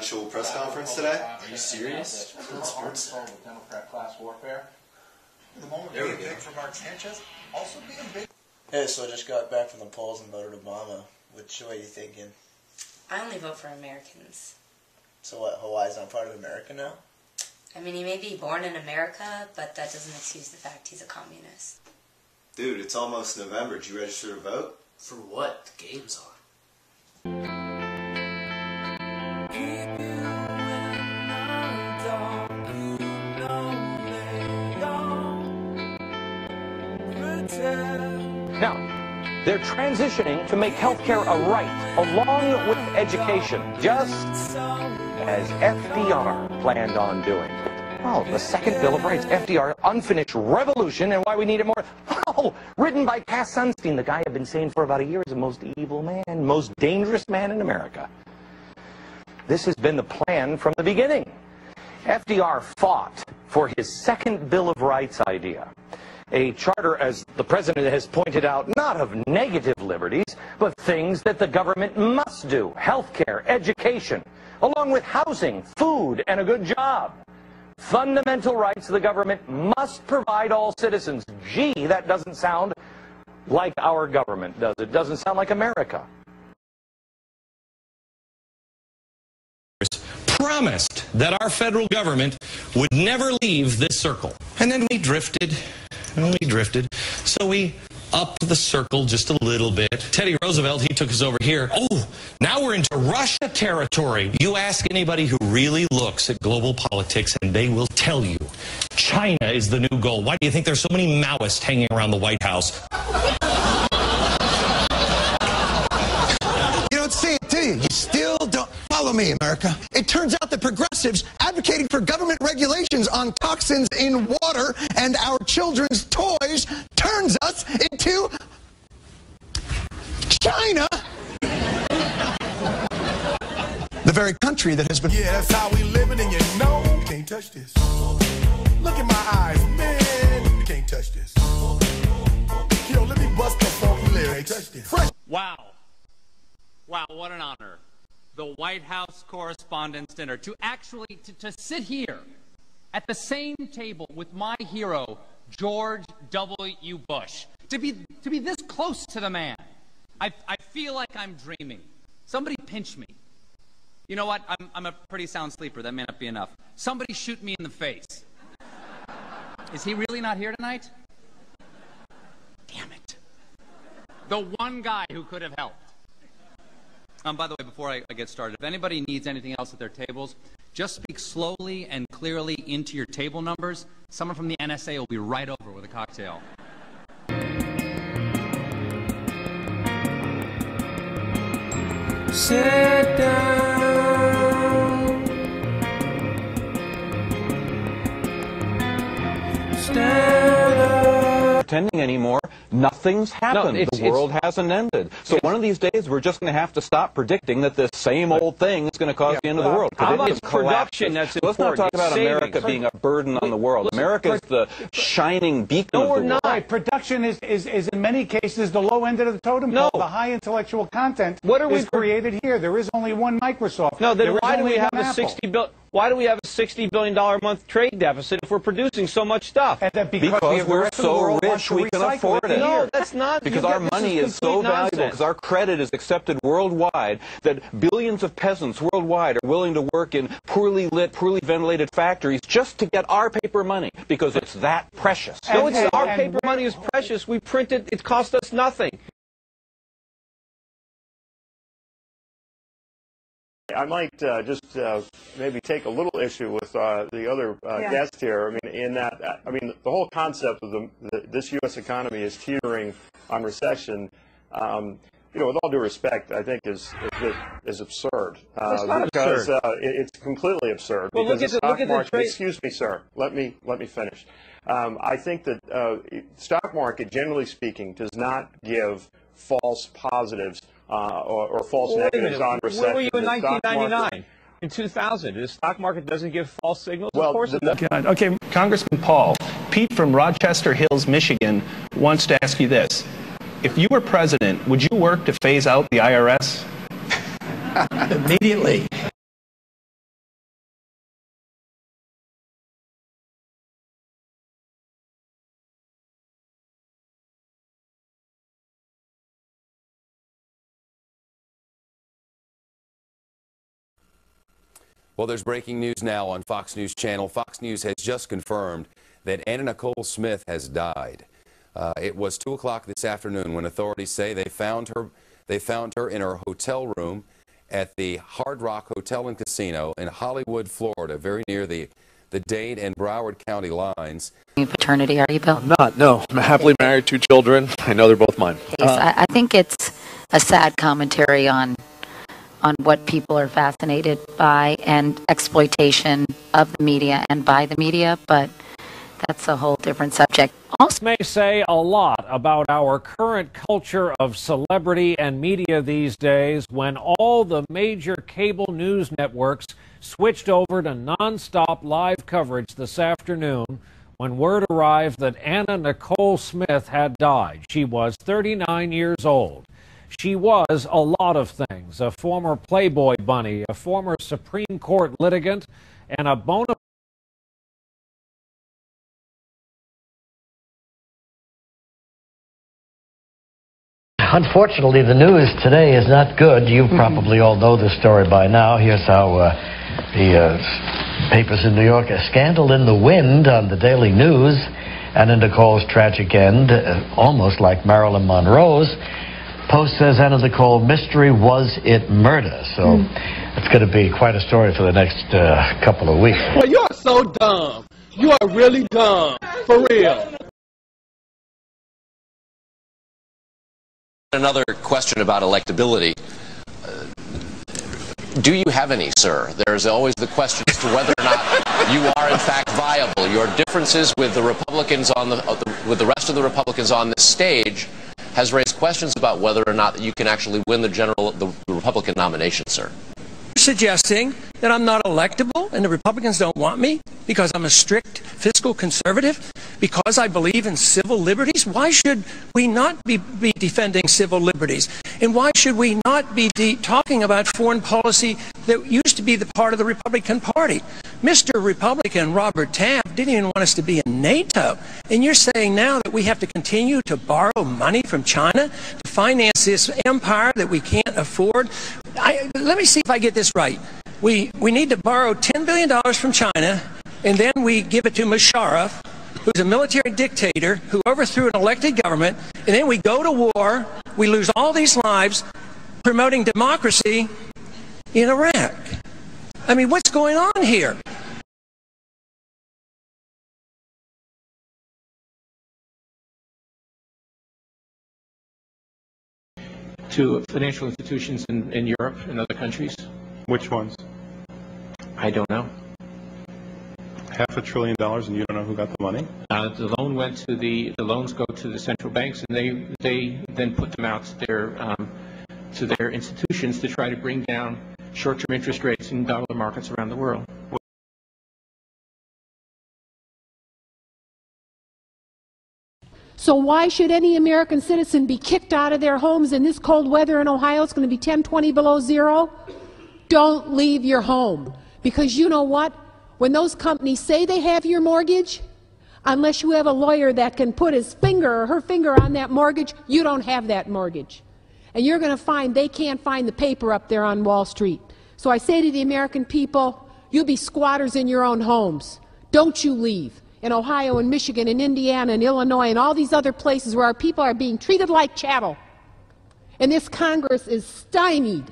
presidential press conference today? Are you serious? Democrat class warfare. The moment being big for Mark Sanchez, also being big. Hey, so I just got back from the polls and voted Obama. Which way are you thinking? I only vote for Americans. So what, Hawaii's not part of America now? I mean, he may be born in America, but that doesn't excuse the fact he's a communist. Dude, it's almost November. Did you register to vote? For what? The game's on. Now, they're transitioning to make healthcare a right, along with education, just as FDR planned on doing. Oh, the second Bill of Rights, FDR, unfinished revolution, and why we need it more. Oh, written by Cass Sunstein, the guy I've been saying for about a year is the most evil man, most dangerous man in America. This has been the plan from the beginning. FDR fought for his second Bill of Rights idea. A charter, as the president has pointed out, not of negative liberties, but things that the government must do. Healthcare, education, along with housing, food, and a good job. Fundamental rights the government must provide all citizens. Gee, that doesn't sound like our government, does it? It doesn't sound like America. Promised that our federal government would never leave this circle. And then we drifted, and we drifted. So we upped the circle just a little bit. Teddy Roosevelt, he took us over here. Oh, now we're into Russia territory. You ask anybody who really looks at global politics, and they will tell you China is the new goal. Why do you think there's so many Maoists hanging around the White House? You don't see it, do you? You still don't. Follow me, America. It turns out that progressives advocating for government regulations on toxins in water and our children's toys turns us into China. The very country that has been... Yeah, that's how we living, and you know you can't touch this. Look in my eyes, man, you can't touch this. Yo, let me bust the funky lyrics. Touch this. Fresh. Wow. Wow, what an honor. The White House Correspondents' Dinner. To actually, to sit here at the same table with my hero, George W. Bush. To be this close to the man. I feel like I'm dreaming. Somebody pinch me. You know what? I'm a pretty sound sleeper. That may not be enough. Somebody shoot me in the face. Is he really not here tonight? Damn it. The one guy who could have helped. By the way, before I get started, if anybody needs anything else at their tables, just speak slowly and clearly into your table numbers. Someone from the NSA will be right over with a cocktail. Sit down. Stand up. Pretending anymore. Nothing's happened. No, the world hasn't ended. So one of these days, we're just going to have to stop predicting that this same old thing is going to cause the end of the world. How about production that's important? Let's not talk about America being a burden on the world. America is the shining beacon of the world. No, we're not. Production is in many cases the low end of the totem pole. The high intellectual content is created here. There is only one Microsoft. No, then why do we have a $60 billion a month trade deficit if we're producing so much stuff? And that because we're so rich we can afford it. No, that's not. Because our money is so valuable, because our credit is accepted worldwide, that billions of peasants worldwide are willing to work in poorly lit, poorly ventilated factories just to get our paper money, because it's that precious. No, our paper money is precious. We print it. It cost us nothing. I might just maybe take a little issue with the other guest here. I mean, in that, the whole concept of this U.S. economy is teetering on recession. With all due respect, I think is absurd. It's not because absurd. It's completely absurd. Well, because look at the trade. Excuse me, sir. Let me finish. I think that stock market, generally speaking, does not give false positives. Or false negatives on recession. Where were you in 1999? In 2000? The stock market doesn't give false signals? Well, of course it does. Okay, Congressman Paul, Pete from Rochester Hills, Michigan, wants to ask you this. If you were president, would you work to phase out the IRS? Immediately. Well, there's breaking news now on Fox News Channel. Fox News has just confirmed that Anna Nicole Smith has died. It was 2 o'clock this afternoon when authorities say they found her in her hotel room at the Hard Rock Hotel and Casino in Hollywood, Florida, very near the Dade and Broward County lines. Paternity, are you, Bill? I'm not, no. I'm happily married, 2 children. I know they're both mine. I think it's a sad commentary on what people are fascinated by and exploitation of the media and by the media, but that's a whole different subject. Also may say a lot about our current culture of celebrity and media these days when all the major cable news networks switched over to nonstop live coverage this afternoon when word arrived that Anna Nicole Smith had died. She was 39 years old. She was a lot of things: a former Playboy bunny, a former Supreme Court litigant, and a bona fide. Unfortunately, the news today is not good. You probably all know this story by now. Here's how the papers in New York: a scandal in the wind on the Daily News. Anna Nicole's tragic end, almost like Marilyn Monroe's. Post says Anna Nicole, mystery, was it murder? So it's going to be quite a story for the next couple of weeks. Well, you are so dumb. You are really dumb, for real. Another question about electability. Do you have any, sir? There's always the question as to whether or not you are in fact viable. Your differences with the Republicans with the rest of the Republicans on this stage has raised questions about whether or not you can actually win the Republican nomination, sir. Suggesting that I'm not electable and the Republicans don't want me because I'm a strict fiscal conservative, because I believe in civil liberties. Why should we not be defending civil liberties? And why should we not be talking about foreign policy that used to be the part of the Republican Party? Mr. Republican Robert Taft didn't even want us to be in NATO. And you're saying now that we have to continue to borrow money from China to finance this empire that we can't afford? Let me see if I get this right. We need to borrow $10 billion from China, and then we give it to Musharraf, who's a military dictator who overthrew an elected government, and then we go to war, we lose all these lives promoting democracy in Iraq. I mean, what's going on here? To financial institutions in Europe and other countries. Which ones? I don't know. $500 billion, and you don't know who got the money? The loan went to the loans go to the central banks, and they then put them out to their institutions to try to bring down short-term interest rates in dollar markets around the world. So why should any American citizen be kicked out of their homes in this cold weather in Ohio? It's going to be 10, 20 below zero. Don't leave your home. Because you know what? When those companies say they have your mortgage, unless you have a lawyer that can put his finger or her finger on that mortgage, you don't have that mortgage. And you're going to find they can't find the paper up there on Wall Street. So I say to the American people, you'll be squatters in your own homes. Don't you leave. In Ohio and Michigan and Indiana and Illinois and all these other places where our people are being treated like chattel. And this Congress is stymied